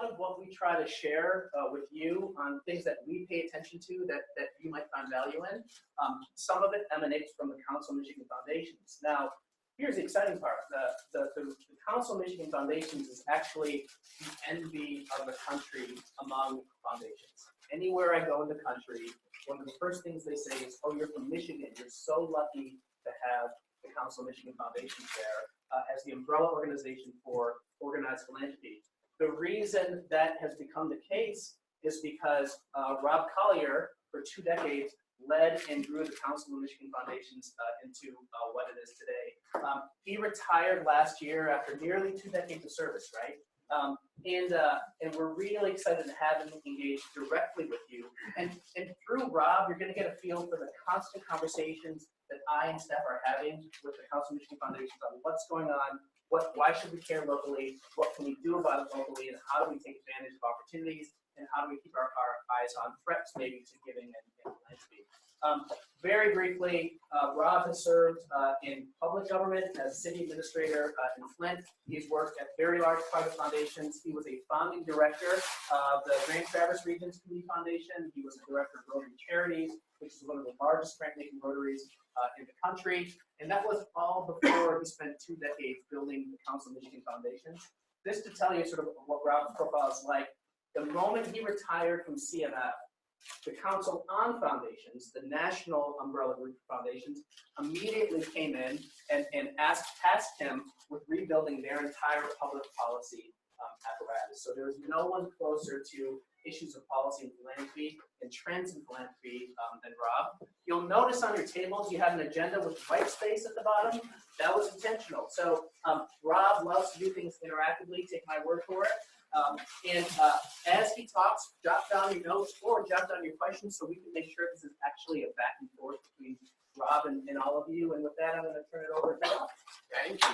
lot of what we try to share with you on things that we pay attention to that you might find value in. Some of it emanates from the Council of Michigan Foundations. Now, here's the exciting part. The Council of Michigan Foundations is actually the envy of the country among foundations. Anywhere I go in the country, one of the first things they say is, oh, you're from Michigan. You're so lucky to have the Council of Michigan Foundations there as the umbrella organization for organized philanthropy. The reason that has become the case is because Rob Collier, for 2 decades, led and grew the Council of Michigan Foundations into what it is today. He retired last year after nearly 2 decades of service, right? And we're really excited to have him engage directly with you. And through Rob, you're going to get a feel for the constant conversations that I and staff are having with the Council of Michigan Foundations on what's going on, why should we care locally, what can we do about it locally, and how do we take advantage of opportunities, and how do we keep our eyes on threats maybe to giving and philanthropy. Very briefly, Rob has served in public government as city administrator in Flint. He's worked at very large private foundations. He was a founding director of the Grand Traverse Regions Community Foundation. He was a director of Rotary Charities, which is one of the largest grant-making rotaries in the country. And that was all before he spent 2 decades building the Council of Michigan Foundations. This to tell you sort of what Rob's profile is like. The moment he retired from CMF, the Council on Foundations, the national umbrella group of foundations, immediately came in and tasked him with rebuilding their entire public policy apparatus. So there was no one closer to issues of policy and philanthropy and trends in philanthropy than Rob. You'll notice on your tables you have an agenda with white space at the bottom. That was intentional. So Rob loves to do things interactively, take my word for it. As he talks, jot down your notes or jot down your questions so we can make sure this is actually a back and forth between Rob and all of you. And with that, I'm going to turn it over to Rob. Thank you.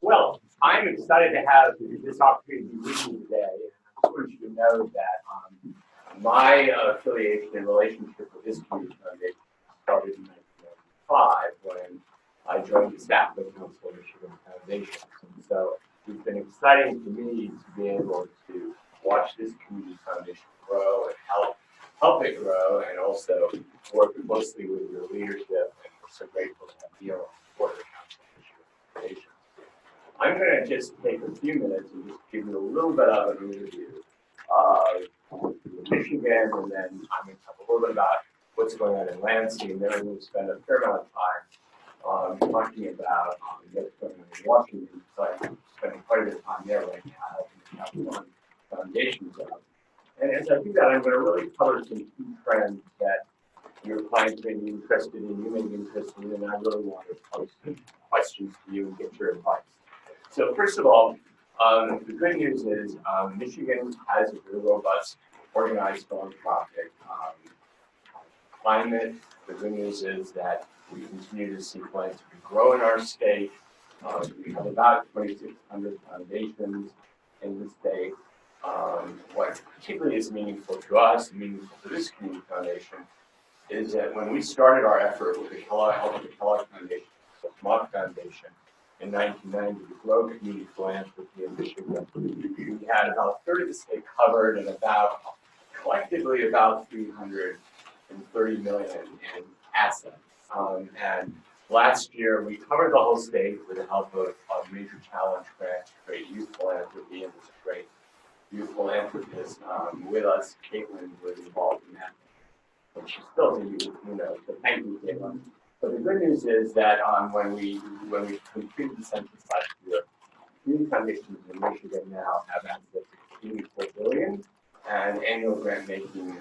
Well, I'm excited to have this opportunity with you today. I want you to know that my affiliation and relationship with this community foundation started in 1995 when I joined the staff of the Council of Michigan Foundation. And so it's been exciting for me to be able to watch this community foundation grow and help it grow, and also work closely with your leadership. And we're so grateful to have you on board the Council of Michigan Foundation. I'm going to just take a few minutes and just give you a little bit of an overview of Michigan, and then I'm going to talk a little bit about what's going on in Lansing, and then we're going to spend a fair amount of time talking about what's going on in Washington. So I'm spending quite a bit of time there right now, helping one foundation job. And as I do that, I'm going to really cover some key trends that your clients may be interested in, you may be interested in, and I really want to pose some questions to you and get your advice. So first of all, the good news is Michigan has a very robust, organized philanthropic climate. The good news is that we continue to see philanthropy grow in our state. We have about 2,600 foundations in the state. What particularly is meaningful to us, and meaningful to this community foundation, is that when we started our effort with the Kellogg Foundation, the Vermont Foundation, in 1990 to grow community philanthropy in Michigan, we had about a third of the state covered and collectively about $330 million in assets. And last year we covered the whole state with the help of a major challenge grant to create youth philanthropy, and there's a great youth philanthropist with us. Caitlin was involved in that, but she's still a youth, so thank you, Caitlin. But the good news is that when we completed the census last year, community foundations in Michigan now have access to $84 billion and annual grant making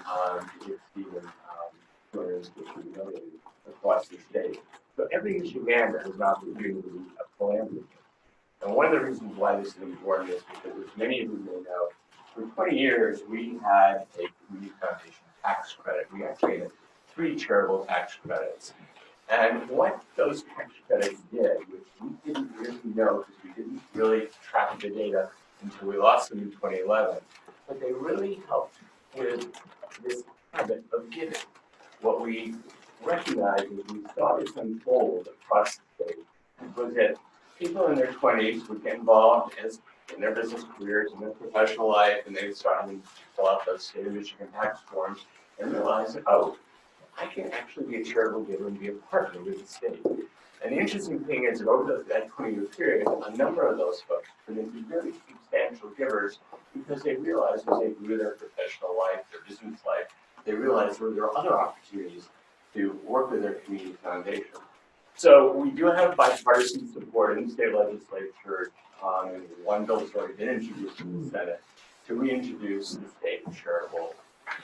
exceeding $250 million across the state. So every Michigander has an opportunity to be a philanthropist. And one of the reasons why this is important is because, as many of you may know, for 20 years we had a community foundation tax credit. We actually had 3 charitable tax credits. And what those tax credits did, which we didn't really know because we didn't really track the data until we lost them in 2011, but they really helped with this habit of giving. What we recognized as we saw this unfold across the state was that people in their 20s would get involved in their business careers, in their professional life, and they would start having to fill out those state of Michigan tax forms and realize, oh, I can actually be a charitable giver and be a partner with the state. And the interesting thing is that over that 20-year period, a number of those folks have been really substantial givers because they realized as they grew their professional life, their business life, they realized there are other opportunities to work with their community foundation. So we do have bipartisan support in the state legislature, and one bill has already been introduced in the Senate to reintroduce the state charitable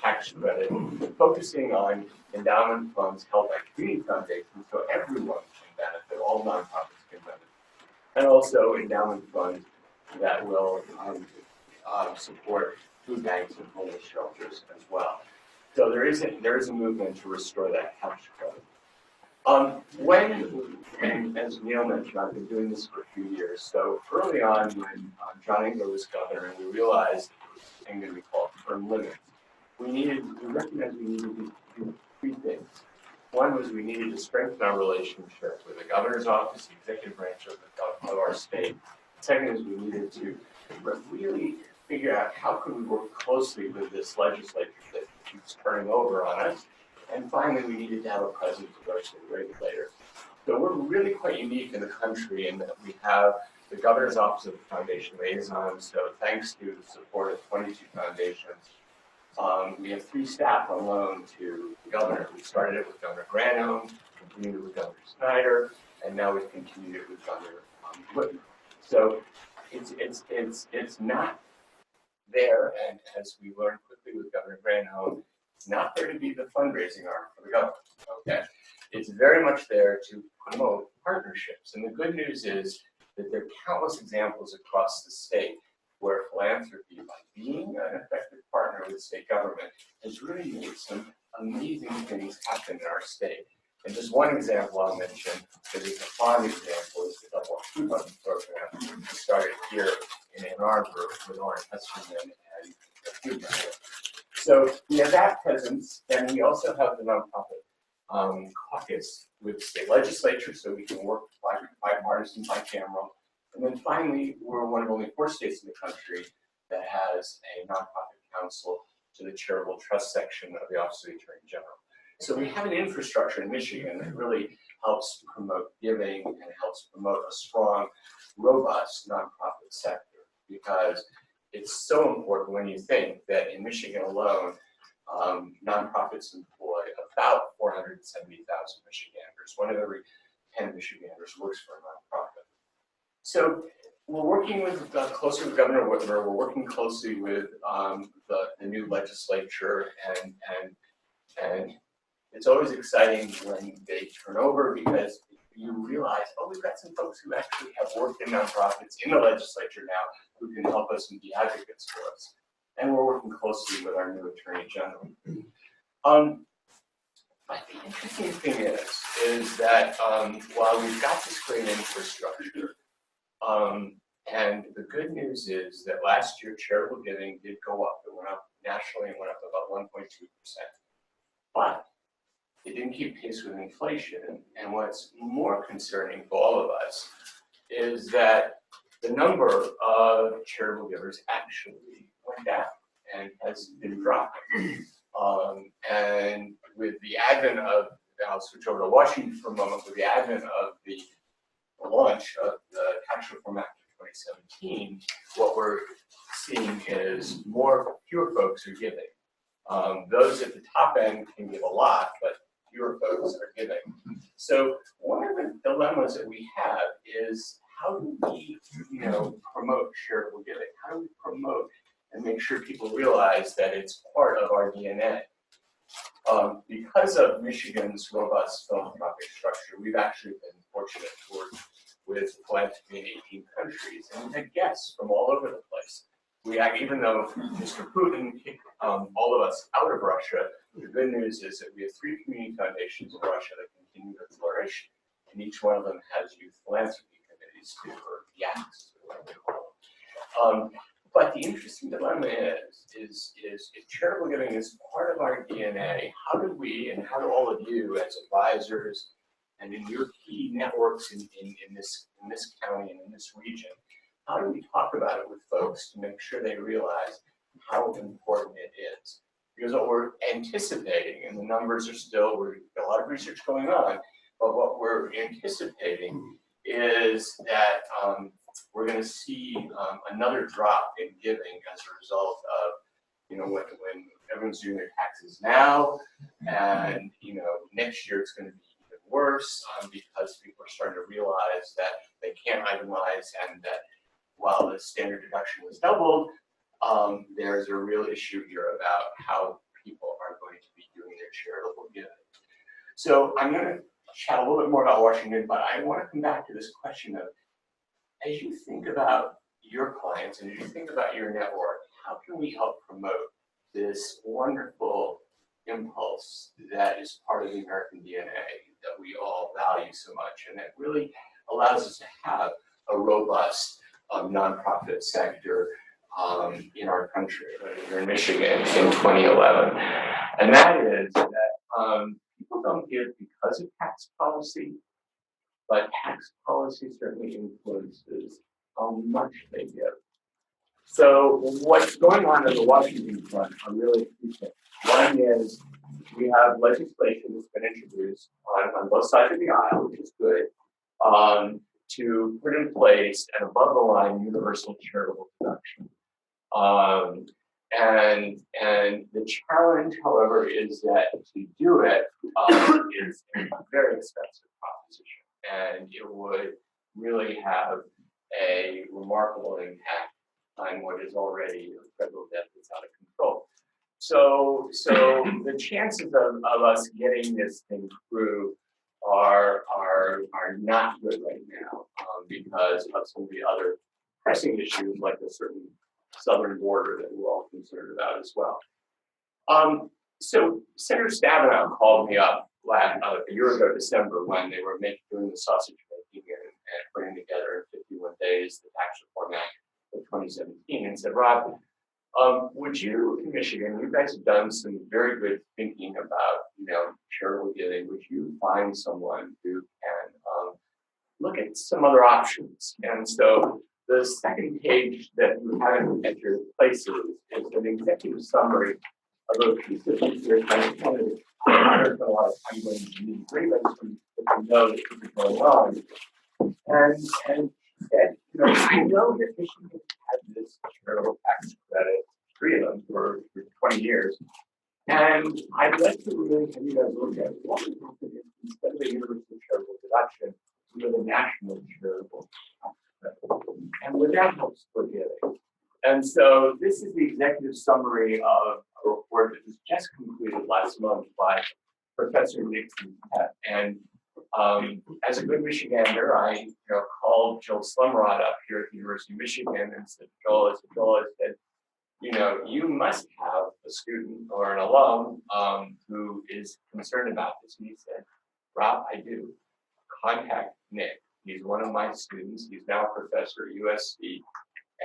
tax credit, focusing on endowment funds held by community foundations so everyone can benefit, all nonprofits can benefit, and also endowment funds that will support food banks and homeless shelters as well. So there is a movement to restore that tax credit. And as Neil mentioned, I've been doing this for a few years. So early on, when John Engler was governor, and we realized it was going to be called term limits, we recognized we needed to do three things. One was we needed to strengthen our relationship with the governor's office, the executive branch of our state. Second is we needed to really figure out how could we work closely with this legislature that keeps turning over on us. And finally, we needed to have a presence with our state regulator. So we're really quite unique in the country in that we have the governor's office of the foundation liaison. So thanks to the support of 22 foundations, we have 3 staff on loan to the governor. We started it with Governor Granholm, continued it with Governor Snyder, and now we've continued it with Governor Whitmer. So it's not there, and as we learned quickly with Governor Granholm, it's not there to be the fundraising arm for the government. Okay, it's very much there to promote partnerships. And the good news is that there are countless examples across the state where philanthropy, by being an effective partner with state government, has really made some amazing things happen in our state. And just one example I'll mention, that is a fond example, is the Double Food Month program we started here in Ann Arbor with Orange Hesterman and the Food Network. So we have that presence, and we also have the nonprofit caucus with the state legislature, so we can work bipartisan, bicameral. And then finally, we're one of only 4 states in the country that has a nonprofit council to the charitable trust section of the Office of the Attorney General. So we have an infrastructure in Michigan that really helps promote giving and helps promote a strong, robust nonprofit sector, because it's so important when you think that in Michigan alone, nonprofits employ about 470,000 Michiganders. 1 of every 10 Michiganders works for a nonprofit. So we're working with closely with Governor Whitmer. We're working closely with the new legislature, and it's always exciting when they turn over, because you realize, oh, we've got some folks who actually have worked in nonprofits in the legislature now who can help us and be advocates for us. And we're working closely with our new Attorney General. But the interesting thing is that while we've got this great infrastructure, and the good news is that last year charitable giving did go up. It went up nationally, it went up about 1.2%. But it didn't keep pace with inflation. And what's more concerning for all of us is that the number of charitable givers actually went down and has been dropping. And with the advent of, I'll switch over to Washington for a moment, with the advent of the launch of the Tax Reform Act of 2017, what we're seeing is fewer folks are giving. Those at the top end can give a lot, but fewer folks are giving. So one of the dilemmas that we have is, how do we, promote charitable giving? How do we promote and make sure people realize that it's part of our DNA? Because of Michigan's robust philanthropic structure, we've actually been fortunate to work with philanthropy in 18 countries, and we've had guests from all over the place. Even though Mr. Putin kicked all of us out of Russia, the good news is that we have 3 community foundations in Russia that continue to flourish, and each one of them has youth philanthropy committees too, or YACs, or whatever they call them. But the interesting dilemma is if charitable giving is part of our DNA, how do we, and how do all of you as advisors, and in your key networks in this county and in this region, how do we talk about it with folks to make sure they realize how important it is? Because what we're anticipating, and the numbers are still, we've got a lot of research going on, but what we're anticipating is that we're going to see another drop in giving as a result of, when everyone's doing their taxes now, and next year it's going to be even worse because people are starting to realize that they can't itemize, and that while the standard deduction was doubled, there's a real issue here about how people are going to be doing their charitable giving. So I'm going to chat a little bit more about Washington, but I want to come back to this question of, as you think about your clients and as you think about your network, how can we help promote this wonderful impulse that is part of the American DNA that we all value so much, and that really allows us to have a robust nonprofit sector in our country, here in Michigan in 2011. And that is that people don't give because of tax policy, but tax policy certainly influences how much they give. So what's going on in the Washington front are really two things. One is we have legislation that's been introduced on both sides of the aisle, which is good, to put in place an above-the-line universal charitable deduction. And the challenge, however, is that to do it is a very expensive proposition, and it would really have a remarkable impact on what is already a federal debt that's out of control. So the chances of us getting this thing through are not good right now because of some of the other pressing issues, like a certain southern border that we're all concerned about as well. So Senator Stabenow called me up a year ago, December, when they were doing the sausage making and putting together in 51 days the Tax Reform Act of 2017, and said, Rob, would you, in Michigan, you guys have done some very good thinking about, charitable giving. Would you find someone who can look at some other options? And so the second page that you have at your places is an executive summary of those pieces here. I just wanted to spend a lot of time going into these three, but just to know that this is going on. And I know that Michigan had this charitable tax credit, 3 of them for 20 years. And I'd like to really have you guys look at what would happen if instead of a universal charitable deduction, we have a national charitable tax credit. And would that help split giving? And so this is the executive summary of a report that was just completed last month by Professor Nixon. And as a good Michigander, I called Joel Slumrod up here at the University of Michigan and said, Joel, I said, you must have a student or an alum who is concerned about this. And he said, Rob, I do. Contact Nick. He's one of my students. He's now a professor at USC,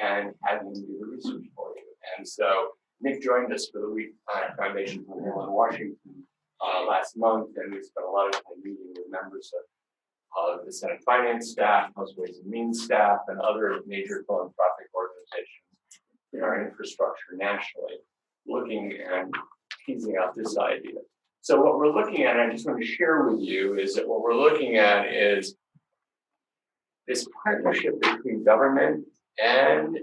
and have him do the research for you. And so Nick joined us for the week Foundation for Hill in Washington last month, and we spent a lot of time meeting with members of the Senate Finance staff, House Ways and Means staff, and other major philanthropic organizations in our infrastructure nationally, looking and teasing out this idea. So what we're looking at, and I just want to share with you, is that what we're looking at is this partnership between government and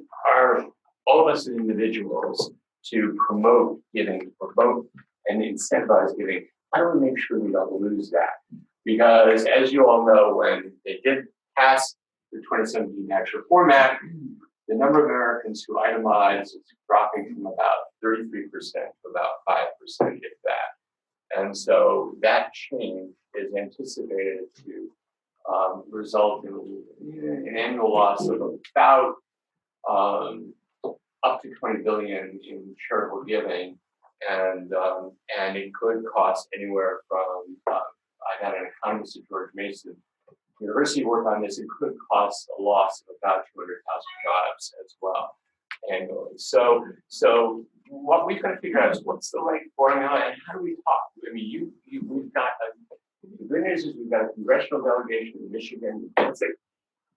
all of us as individuals to promote giving, promote and incentivize giving. How do we make sure we don't lose that? Because as you all know, when they did pass the 2017 Tax Reform Act, the number of Americans who itemize is dropping from about 33% to about 5%, if that. And so that change is anticipated to result in an annual loss of about up to $20 billion in charitable giving, and it could cost anywhere from I had an economist at George Mason University work on this. It could cost a loss of about 200,000 jobs as well annually. So what we've got to figure out is what's the right formula and how do we talk? I mean, we've got a good good news is we've got a congressional delegation in Michigan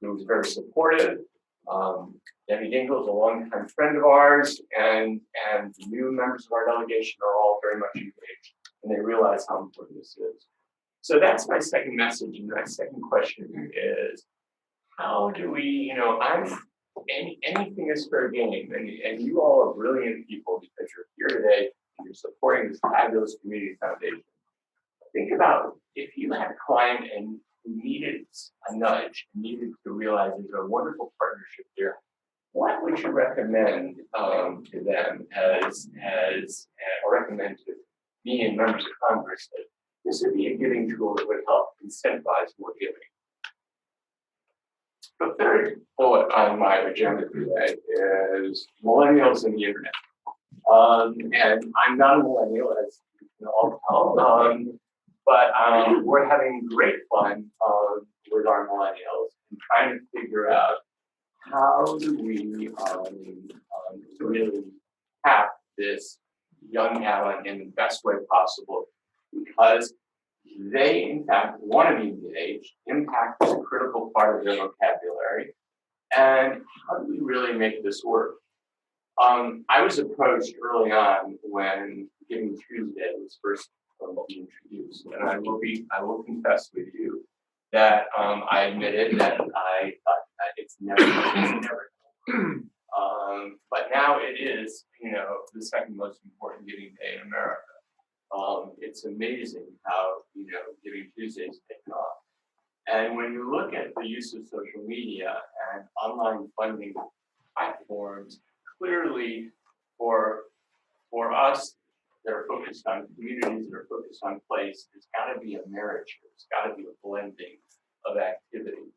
who was very supportive. Debbie Dingle is a longtime friend of ours, and the new members of our delegation are all very much engaged, and they realize how important this is. So that's my second message, and my second question is, how do we, anything is fair game, and you all are brilliant people because you're here today and you're supporting this fabulous community foundation. Think about if you had a client and who needed a nudge, needed to realize there's a wonderful partnership here. What would you recommend to them or recommend to me and members of Congress that this would be a giving tool that would help incentivize more giving? The third bullet on my agenda today is millennials and the internet. And I'm not a millennial, as you can all tell, but we're having great fun with our millennials and trying to figure out how do we really tap this young talent in the best way possible, because they, in fact, want to be engaged. Impact is a critical part of their vocabulary. And how do we really make this work? I was approached early on when Giving Tuesday was first being introduced, and I will confess with you that I admitted that I thought that it's never but now it is, the second most important giving day in America. It's amazing how, Giving Tuesday is taken off. And when you look at the use of social media and online funding platforms, clearly for us that are focused on communities, that are focused on place, there's got to be a marriage here. There's got to be a blending of activity.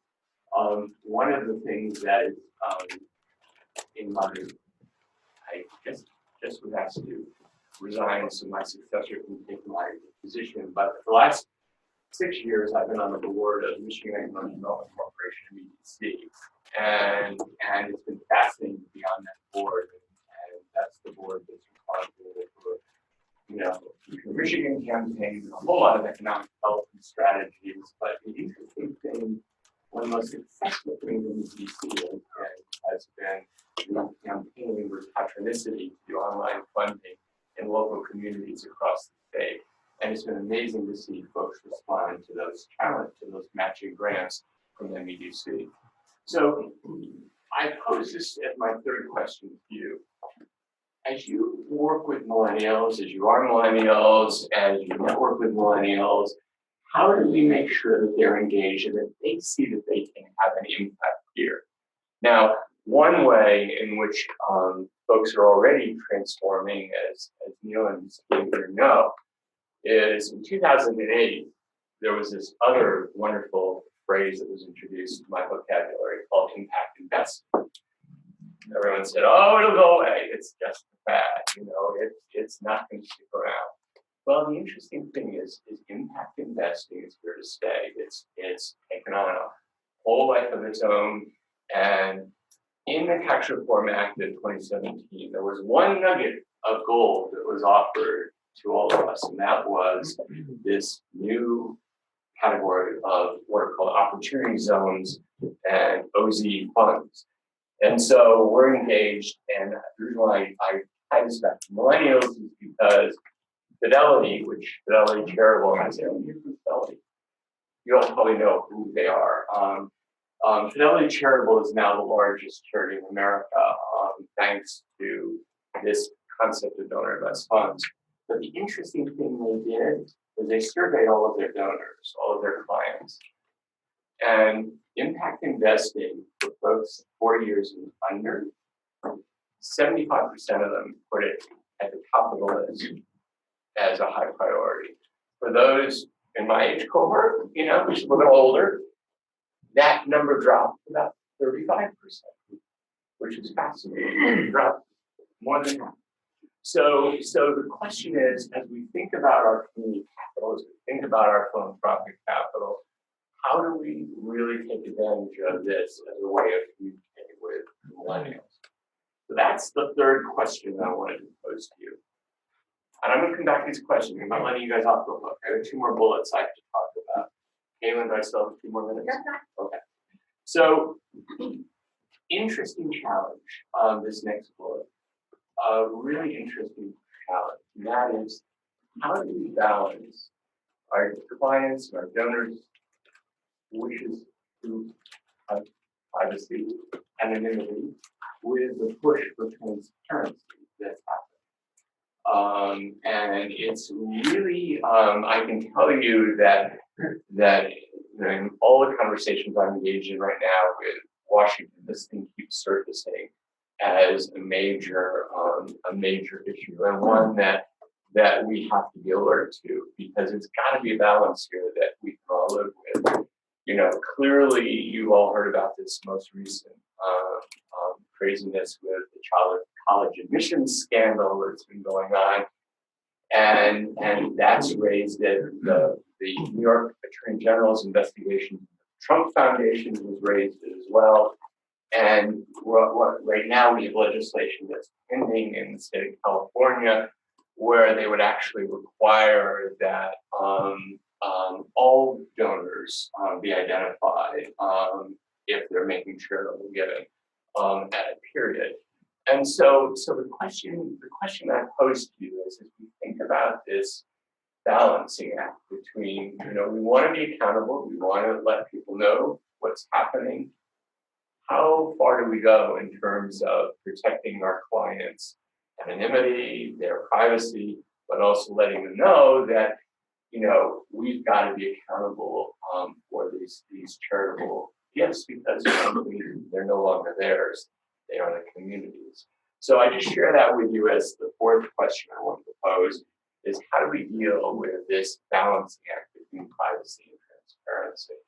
One of the things that is in my, I just was asked to resign so my successor can take my position, but for the last 6 years I've been on the board of Michigan Economic Development Corporation, MEDC, and it's been fascinating to be on that board, and that's the board that's responsible for the Michigan campaign, a whole lot of economic development strategies. But the interesting thing, one of the most successful things in MEDC has been the campaign with patronicity to do online funding in local communities across the state. And it's been amazing to see folks respond to those challenges, to those matching grants from MEDC. So I pose this as my third question to you. As you work with millennials, as you are millennials, as you network with millennials, how do we make sure that they're engaged and that they see that they can have an impact here? Now, one way in which folks are already transforming, as Neil and Steve here know, is in 2008, there was this other wonderful phrase that was introduced to my vocabulary called impact investment. Everyone said, oh, it'll go away. It's just a fad, it's not going to stick around. Well, the interesting thing is impact investing is here to stay. It's taken on a whole life of its own. And in the Tax Reform Act of 2017, there was one nugget of gold that was offered to all of us, and that was this new category of what are called opportunity zones and OZ funds. And so we're engaged, and the reason why I tie this back to millennials is because Fidelity, which Fidelity Charitable has their own Fidelity. You all probably know who they are. Fidelity Charitable is now the largest charity in America, thanks to this concept of donor invest funds. But the interesting thing they did was they surveyed all of their donors, all of their clients. And impact investing for folks 40 years and under, 75% of them put it at the top of the list as a high priority. For those in my age cohort, which is a little older, that number dropped to about 35%, which is fascinating. It dropped more than half. So the question is, as we think about our community capital, as we think about our philanthropic capital, how do we really take advantage of this as a way of communicating with millennials? So that's the third question that I wanted to pose to you. And I'm going to come back to these questions. I'm not letting you guys off the hook. I have 2 more bullets I have to talk about. Caitlin, do I still have a few more minutes? Okay. So, interesting challenge on this next bullet. A really interesting challenge. And that is, how do we balance our clients, our donors' wishes to privacy, anonymity, with the push for transparency that's happening? And it's really, I can tell you that in all the conversations I'm engaged in right now with Washington, this thing keeps surfacing as a major issue, and one that we have to be alert to, because it's got to be a balance here that we can all live with. You know, clearly you've all heard about this most recent craziness with the college admissions scandal that's been going on, and that's raised the New York Attorney General's investigation. Trump Foundation was raised as well, and right now we have legislation that's pending in the state of California, where they would actually require that all donors be identified if they're making charitable giving at a period. And so the question I pose to you is, as we think about this balancing act between, we want to be accountable, we want to let people know what's happening. How far do we go in terms of protecting our clients' anonymity, their privacy, but also letting them know that, we've got to be accountable for these charitable gifts, because they're no longer theirs, they are the community's. So I just share that with you as the fourth question I want to pose, is how do we deal with this balancing act between privacy and transparency?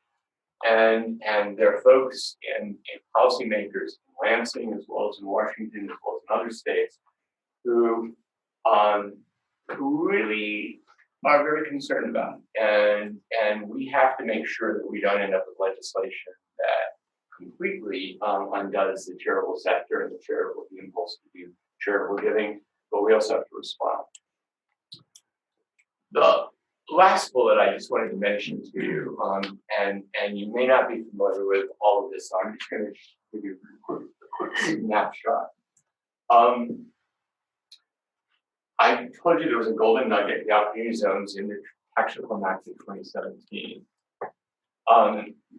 And there are folks and policymakers in Lansing, as well as in Washington, as well as in other states, who really are very concerned about it. And we have to make sure that we don't end up with legislation that completely undoes the charitable sector and the charitable impulse to do charitable giving, but we also have to respond. The last bullet I just wanted to mention to you, and you may not be familiar with all of this, so I'm just going to give you a quick snapshot. I told you there was a golden nugget, the opportunity zones in the Tax Reform Act of 2017.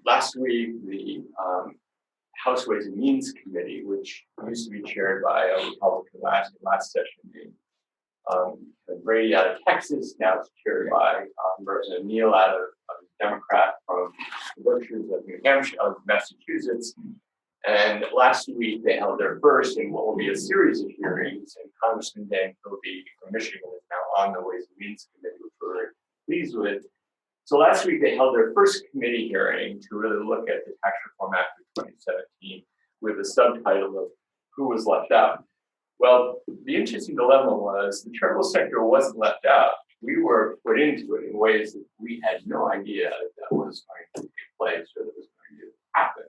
Last week, the House Ways and Means Committee, which used to be chaired by a Republican last session, Brady out of Texas, now it's chaired by Representative Neal out of a Democrat from the Berkshires of New Hampshire, of Massachusetts. And last week they held their first in what will be a series of hearings, and Congressman Dan Philby from Michigan is now on the Ways and Means Committee, which we're very pleased with. So last week they held their first committee hearing to really look at the Tax Reform Act of 2017 with a subtitle of Who Was Left Out? Well, the interesting dilemma was the charitable sector wasn't left out. We were put into it in ways that we had no idea that was going to take place or that was going to happen.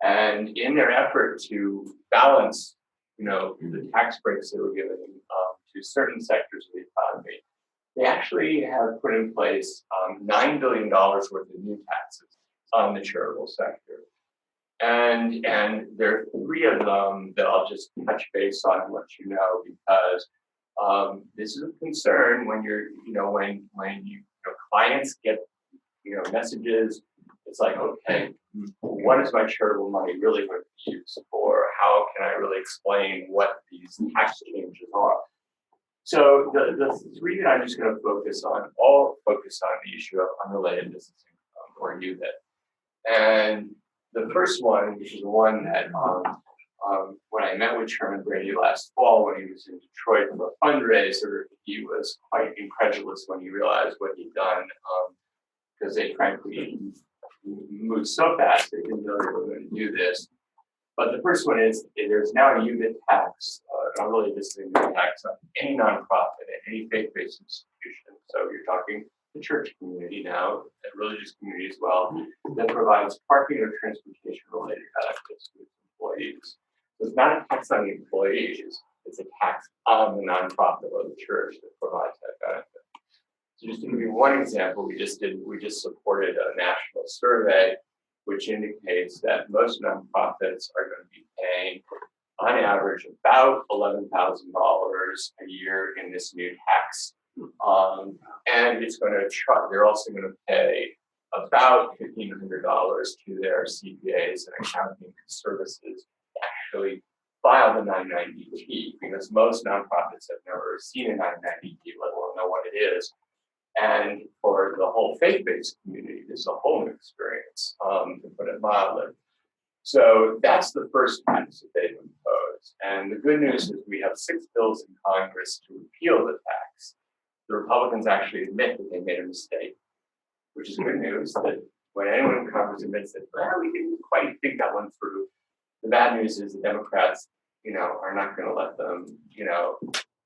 And in their effort to balance, the tax breaks they were giving to certain sectors of the economy, they actually have put in place $9 billion worth of new taxes on the charitable sector. And there are three of them that I'll just touch base on and let you know, because this is a concern when when clients get messages. It's like, okay, what is my charitable money really going to be used for? How can I really explain what these tax changes are? So the three that I'm just going to focus on, all focus on the issue of unrelated business income, or UBIT. And the first one, which is the one that when I met with Chairman Brady last fall when he was in Detroit for a fundraiser, he was quite incredulous when he realized what he'd done, because they frankly moved so fast they didn't know they were going to do this. But the first one is there's now a UBIT tax, unrelated business income tax on any nonprofit and any faith-based institution. So you're talking the church community now, and religious community as well, that provides parking or transportation-related benefits to its employees. So it's not a tax on the employees, it's a tax on the nonprofit or the church that provides that benefit. So just to give you one example, we just supported a national survey which indicates that most nonprofits are going to be paying, on average, about $11,000 a year in this new tax. And it's going to they're also going to pay about $1,500 to their CPAs and accounting services to actually file the 990T, because most nonprofits have never seen a 990T, let alone know what it is. And for the whole faith-based community, it's a whole new experience, to put it mildly. So that's the first tax that they've imposed. And the good news is we have 6 bills in Congress to repeal the tax. The Republicans actually admit that they made a mistake, which is good news, that when anyone in Congress admits that, well, we didn't quite think that one through. The bad news is the Democrats, are not going to let them,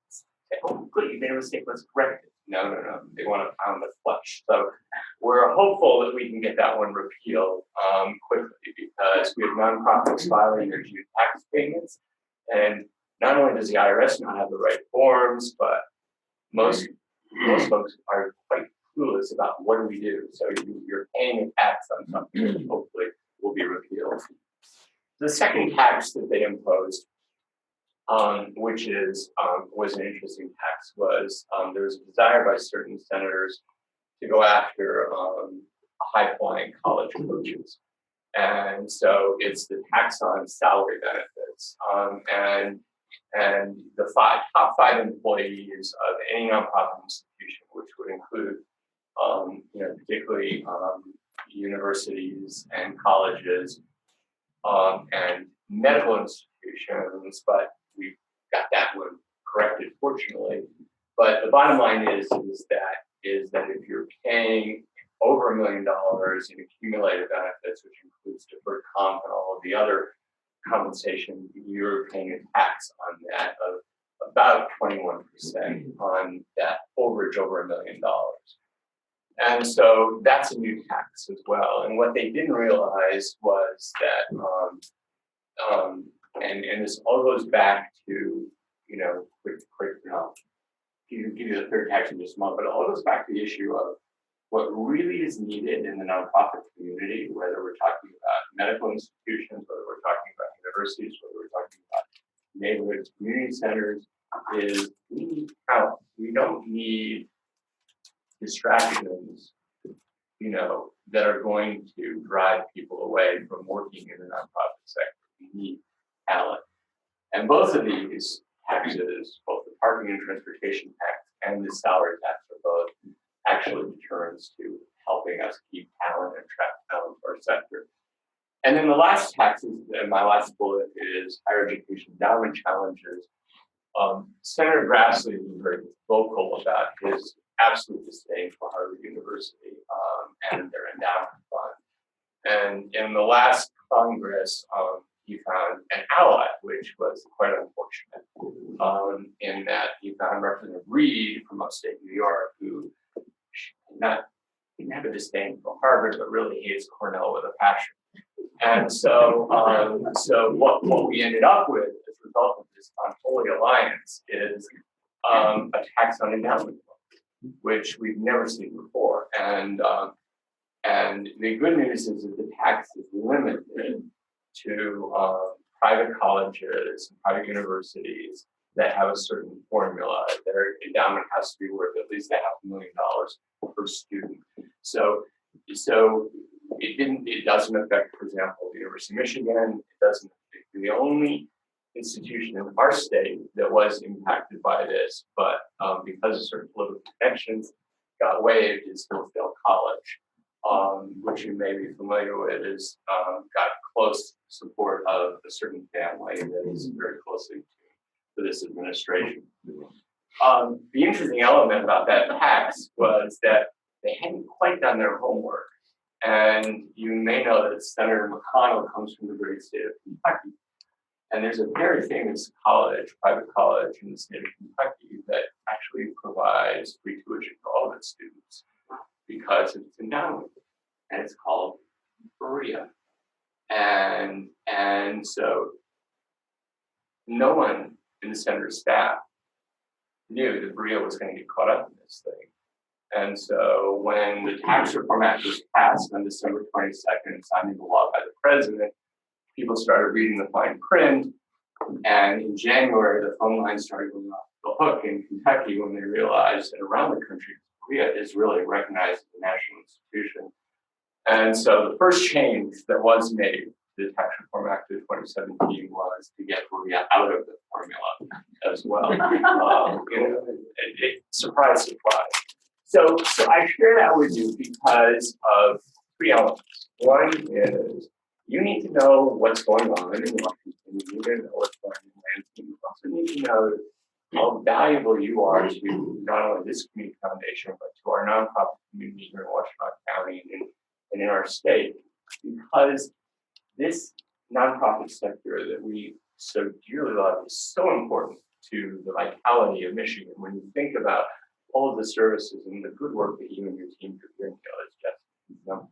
say, oh, good, you made a mistake, let's correct it. No. They want to pound the flesh. So we're hopeful that we can get that one repealed quickly, because we have nonprofits filing their due tax payments. And not only does the IRS not have the right forms, but most folks are quite clueless about what do we do. So you're paying a tax on something that hopefully will be repealed. The second tax that they imposed, which was an interesting tax, was there was a desire by certain senators to go after high-flying college coaches. And so it's the tax on salary benefits. And the top 5 employees of any nonprofit institution, which would include, particularly universities and colleges and medical institutions, but we got that one corrected, fortunately. But the bottom line is that if you're paying over $1 million in accumulated benefits, which includes deferred comp and all of the other compensation, you're paying a tax on that of about 21% on that overage over $1 million. And so that's a new tax as well. And what they didn't realize was that, and this all goes back to, give you the third tax in just a moment, but it all goes back to the issue of what really is needed in the nonprofit community, whether we're talking about medical institutions, whether we're talking about universities, whether we're talking about neighborhoods, community centers, is we need talent. We don't need distractions, that are going to drive people away from working in the nonprofit sector. We need talent. And both of these taxes, both the parking and transportation tax and the salary tax, are both actually deterrents to helping us keep talent and attract talent to our sector. And then the last taxes, and my last bullet, is higher education endowment challenges. Senator Grassley was very vocal about his absolute disdain for Harvard University and their endowment fund. And in the last Congress, he found an ally, which was quite unfortunate, in that he found Representative Reed from upstate New York, who didn't have a disdain for Harvard, but really hates Cornell with a passion. And so, what we ended up with as a result of this unholy alliance is a tax on endowment, which we've never seen before. And the good news is that the tax is limited to private colleges and private universities that have a certain formula. Their endowment has to be worth at least $500,000 per student. So it doesn't affect, for example, the University of Michigan. It doesn't affect the only institution in our state that was impacted by this, but because of certain political connections, got waived, is Hillsdale College, which you may be familiar with, is got close support of a certain family that is very closely to this administration. The interesting element about that tax was that they hadn't quite done their homework. And you may know that Senator McConnell comes from the great state of Kentucky. And there's a very famous college, private college in the state of Kentucky, that actually provides free tuition for all of its students because it's endowment, and it's called Berea. And so no one in the senator's staff knew that Berea was going to get caught up in this thing. And so when the Tax Reform Act was passed on December 22nd, signed into law by the president, people started reading the fine print. And in January, the phone lines started going off the hook in Kentucky when they realized that around the country, Korea is really recognized as a national institution. And so the first change that was made to the Tax Reform Act of 2017 was to get Korea out of the formula as well. Surprise, surprise. So I share that with you because of three elements. One is you need to know what's going on in Washington. You need to know what's going on in Lansing. You also need to know how valuable you are to not only this community foundation, but to our nonprofit community here in Washington County and in our state, because this nonprofit sector that we so dearly love is so important to the vitality of Michigan. When you think about all of the services and the good work that you and your team do here in Taylor, it's just number.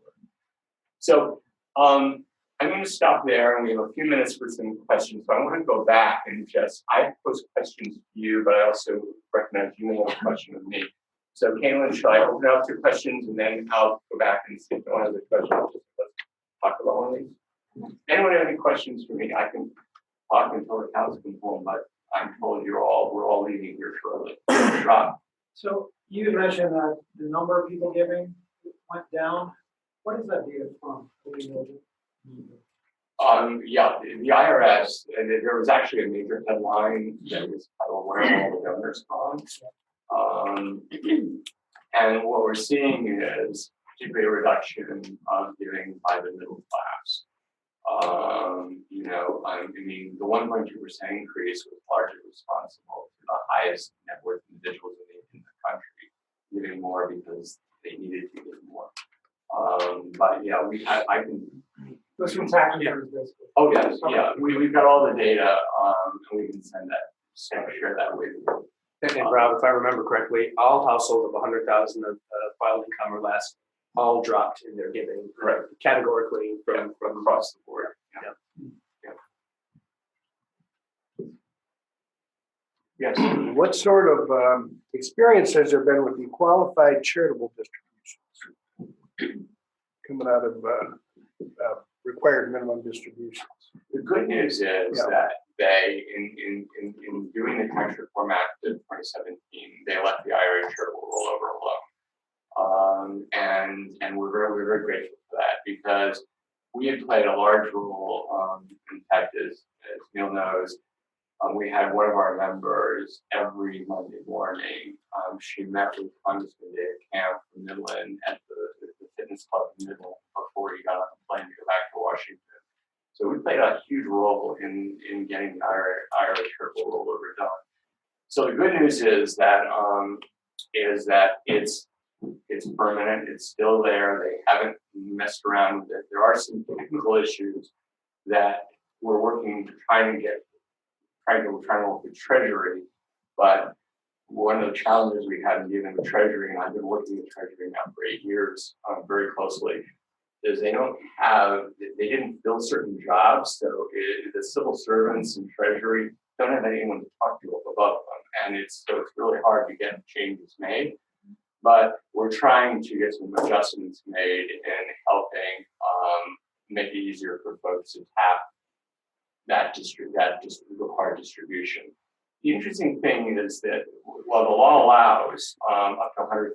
So I'm going to stop there, and we have a few minutes for some questions. So I want to go back and I pose questions to you, but I also recognize you may have a question of me. So Caitlin, should I open up to questions, and then I'll go back and see if no one has a question? Let's talk about one of these. Anyone have any questions for me? I can talk until the cows come home, but I'm told we're all leaving here shortly. Rob. So you mentioned that the number of people giving went down. What is that data from? Yeah, the IRS, and there was actually a major headline that was titled "Where Are All the Governors Gone?" And what we're seeing is particularly a reduction of giving by the middle class. I mean, the 1.2% increase was largely responsible for the highest net worth individuals in the country giving more because they needed to give more. But yeah, I can. This from tax returns, basically. Oh yes, yeah. We've got all the data, and we can share that with you. And Rob, if I remember correctly, all households of 100,000 of filed income or less all dropped in their giving, correct? Categorically from across the board. Yeah. Yes. What sort of experience has there been with the qualified charitable distributions coming out of required minimum distributions? The good news is that they, in doing the Tax Reform Act of 2017, they let the IRA charitable rollover alone, and we're very grateful for that because we had played a large role. In fact, as Neil knows, we had one of our members every Monday morning. She met with Congressman Dave Camp from Midland at the fitness club in Midland before he got on the plane to go back to Washington. So we played a huge role in getting the IRA charitable rollover done. So the good news is that it's permanent. It's still there. They haven't messed around with it. There are some technical issues that we're working to trying to work with Treasury, but one of the challenges we had in dealing with Treasury, and I've been working with Treasury now for 8 years very closely, is they didn't fill certain jobs, so the civil servants and Treasury don't have anyone to talk to above them, and it's really hard to get changes made. But we're trying to get some adjustments made and helping make it easier for folks to tap that required distribution. The interesting thing is that while the law allows up to $100,000,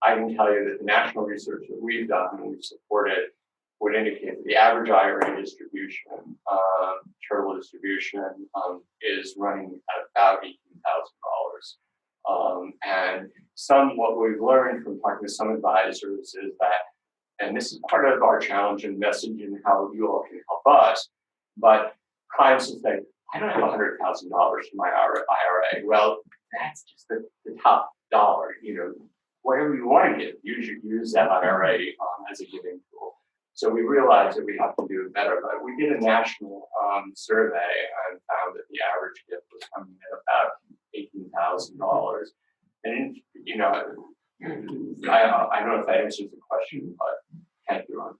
I can tell you that the national research that we've done and we've supported would indicate that the average IRA distribution, charitable distribution, is running at about $18,000. And what we've learned from talking to some advisors is that, and this is part of our challenge and message and how you all can help us, but clients will say, I don't have $100,000 for my IRA. Well, that's just the top dollar. Whatever you want to give, use that IRA as a giving tool. So we realized that we have to do better. But we did a national survey and found that the average gift was coming in about $18,000. And I don't know if that answers the question, but thank you, Ron.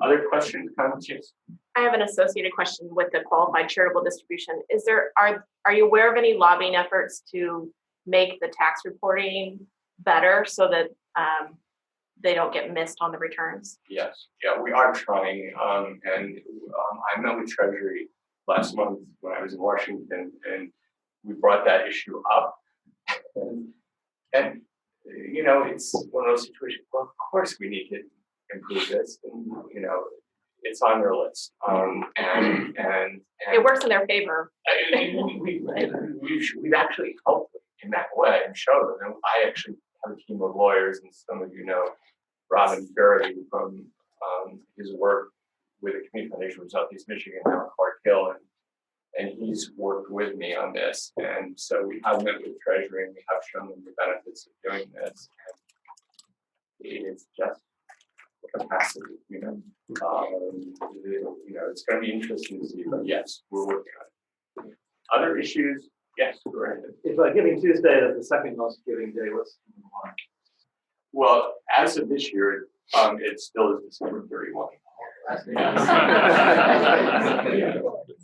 Other questions, comments? Yes. I have an associated question with the qualified charitable distribution. Are you aware of any lobbying efforts to make the tax reporting better so that they don't get missed on the returns? Yes, yeah, we are trying, and I met with Treasury last month when I was in Washington, and we brought that issue up. And you know, it's one of those situations, well, of course we need to improve this, and you know, it's on their list. And It works in their favor. We've actually helped them in that way and showed them. And I actually have a team of lawyers, and some of you know Rob Collier from his work with the Community Foundation from Southeast Michigan, now at Clark Hill, and he's worked with me on this. And so we have met with Treasury, and we have shown them the benefits of doing this. And it's just capacity, you know. You know, it's going to be interesting to see, but yes, we're working on it. Other issues? Yes, go ahead. If Giving Tuesday is the second most giving day, what's one? Well, as of this year, it still is December 31.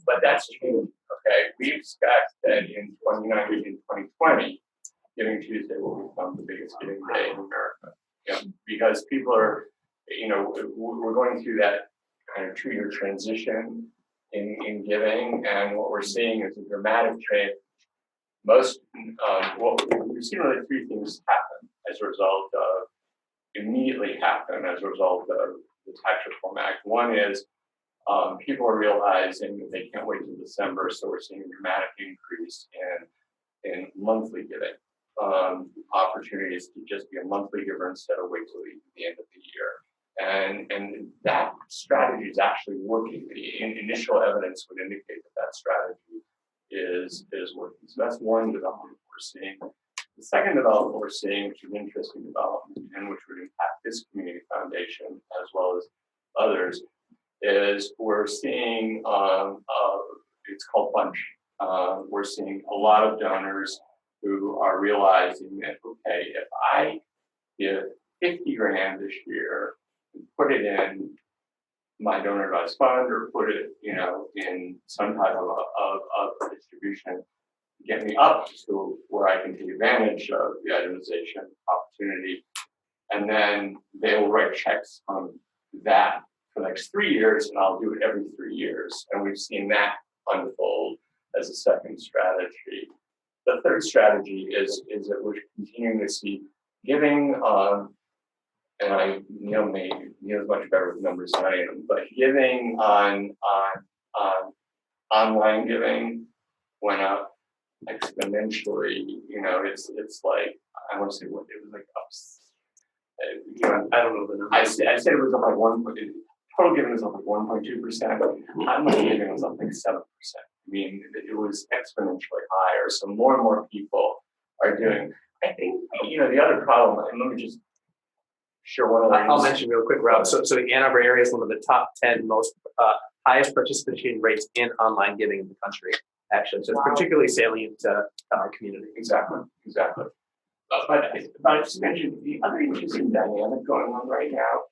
But that's changed. Okay, we expect that in 2019 and 2020, Giving Tuesday will become the biggest giving day in America. Yeah, because people are, you know, we're going through that kind of 2-year transition in giving, and what we're seeing is a dramatic change. What we've seen really 3 things happen as a result of immediately happen as a result of the Tax Reform Act. One is people are realizing that they can't wait till December, so we're seeing a dramatic increase in monthly giving. Opportunities to just be a monthly giver instead of wait till the end of the year. And that strategy is actually working. The initial evidence would indicate that strategy is working. So that's one development we're seeing. The second development we're seeing, which is an interesting development and which would impact this community foundation as well as others, is we're seeing, it's called bunching. We're seeing a lot of donors who are realizing that, okay, if I give 50 grand this year, put it in my donor advised fund or put it, you know, in some type of distribution, get me up to where I can take advantage of the itemization opportunity. And then they will write checks on that for the next 3 years, and I'll do it every 3 years. And we've seen that unfold as a second strategy. The third strategy is that we're continuing to see giving, and Neil's much better with numbers than I am, but giving on online giving went up exponentially. You know, it's like, I want to say what it was like up. You know, I don't know the number. I said it was up like total giving was up like 1.2%. Online giving was up like 7%. I mean, it was exponentially higher. So more and more people are doing. I think, you know, the other problem, and let me just share one other. I'll mention real quick, Rob. So the Ann Arbor area is one of the top 10 most highest participation rates in online giving in the country, actually. So it's particularly salient to our community. Exactly. But I just mentioned the other interesting dynamic going on right now,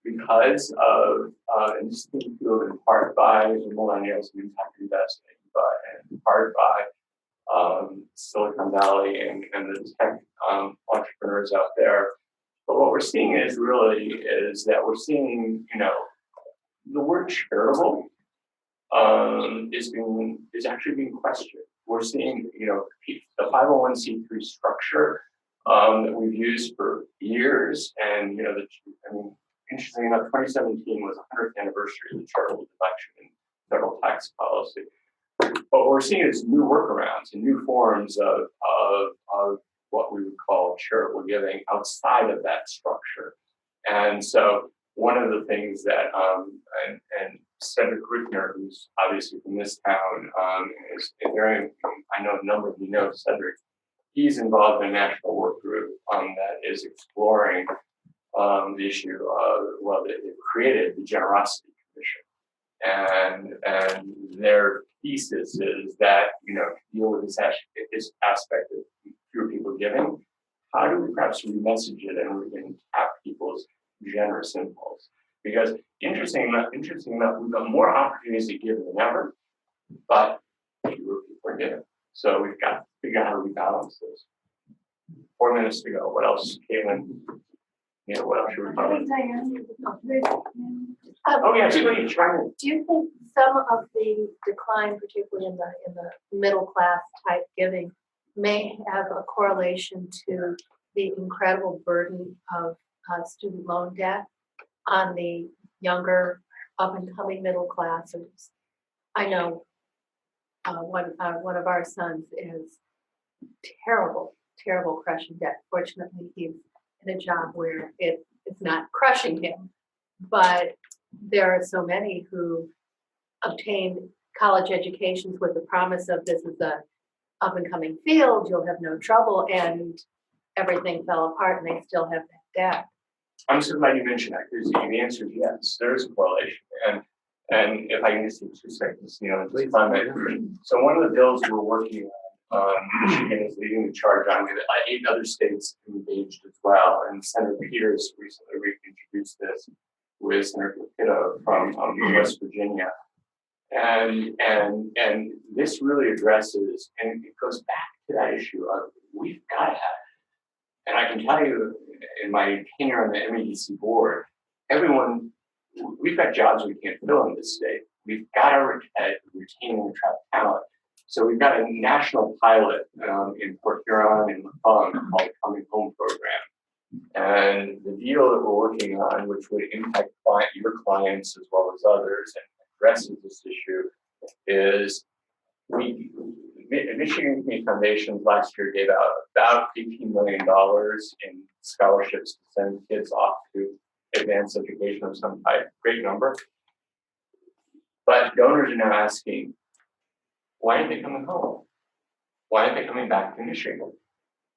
because of, and this is fueled in part by the Millennials and impact investing, but in part by Silicon Valley and the tech entrepreneurs out there. But what we're seeing is that we're seeing, you know, the word charitable is actually being questioned. We're seeing, you know, the 501c3 structure that we've used for years, and you know, interestingly enough, 2017 was the 100th anniversary of the charitable deduction in federal tax policy. But what we're seeing is new workarounds and new forms of what we would call charitable giving outside of that structure. And so one of the things that, and Cedric Rutner, who's obviously from this town, is very, I know a number of you know Cedric, he's involved in a national work group that is exploring the issue of, well, they've created the Generosity Commission. And their thesis is that, you know, to deal with this aspect of fewer people giving, how do we perhaps remessage it and tap people's generous impulse? Because interesting enough, we've got more opportunities to give than ever, but fewer people are giving. So we've got to figure out how to rebalance this. 4 minutes to go. What else, Caitlin? What else should we talk about? Oh, yeah, please, try to. Do you think some of the decline, particularly in the middle class type giving, may have a correlation to the incredible burden of student loan debt on the younger up and coming middle classers? I know one of our sons is terrible crushing debt. Fortunately, he's in a job where it's not crushing him, but there are so many who obtained college educations with the promise of this is a up and coming field, you'll have no trouble, and everything fell apart and they still have that debt. I'm so glad you mentioned that, because the answer is yes, there is a correlation. And if I can just take 2 seconds, just on that. So one of the bills we're working on, Michigan is leading the charge on it. 8 other states engaged as well. And Senator Peters recently introduced this with Senator Pitto from West Virginia. And this really addresses, and it goes back to that issue of we've got to have, and I can tell you in my tenure on the MEDC board, we've got jobs we can't fill in this state. We've got to retain and attract talent. So we've got a national pilot in Port Huron and Macomb called the Coming Home Program. And the deal that we're working on, which would impact your clients as well as others and addresses this issue, is Michigan Community Foundations last year gave out about $18 million in scholarships to send kids off to advanced education of some type. Great number. But donors are now asking, why aren't they coming home? Why aren't they coming back to Michigan?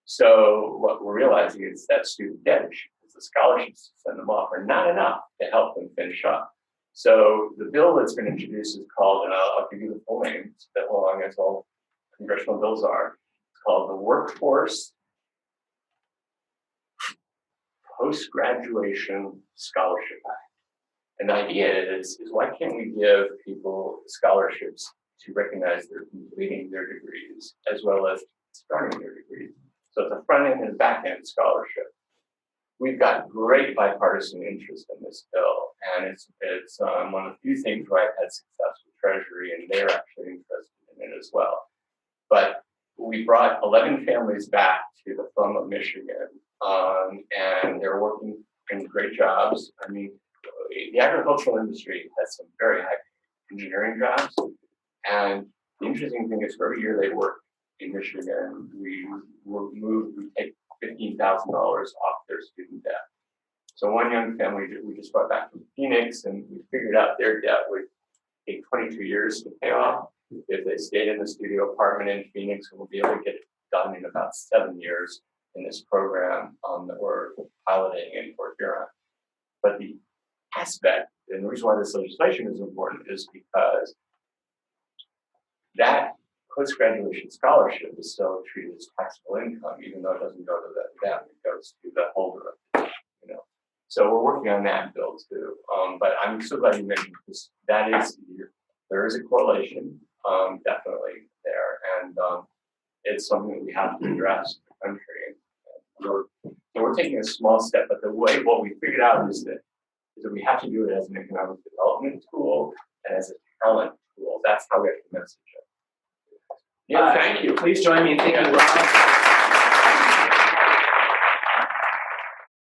So what we're realizing is that student debt issue, because the scholarships to send them off are not enough to help them finish up. So the bill that's been introduced is called, and I'll give you the full name, it's a bit long as all congressional bills are. It's called the Workforce Post-Graduation Scholarship Act. And the idea is why can't we give people scholarships to recognize they're completing their degrees as well as starting their degrees? So it's a front end and back end scholarship. We've got great bipartisan interest in this bill, and it's one of the few things where I've had success with Treasury, and they're actually interested in it as well. But we brought 11 families back to the thumb of Michigan, and they're working in great jobs. I mean, the agricultural industry has some very high engineering jobs, and the interesting thing is every year they work in Michigan, we take $15,000 off their student debt. So one young family that we just brought back from Phoenix, and we figured out their debt would take 22 years to pay off if they stayed in the studio apartment in Phoenix, and we'll be able to get it done in about 7 years in this program that we're piloting in Port Huron. But the aspect, and the reason why this legislation is important is because that post-graduation scholarship is still treated as taxable income, even though it doesn't go to them, it goes to the holder of it, So we're working on that bill too. But I'm so glad you mentioned this. There is a correlation, definitely there, and it's something that we have to address in the country. We're taking a small step, but what we figured out is that we have to do it as an economic development tool and as a talent tool. That's how we have to message it. Yeah, thank you. Please join me in thanking Rob.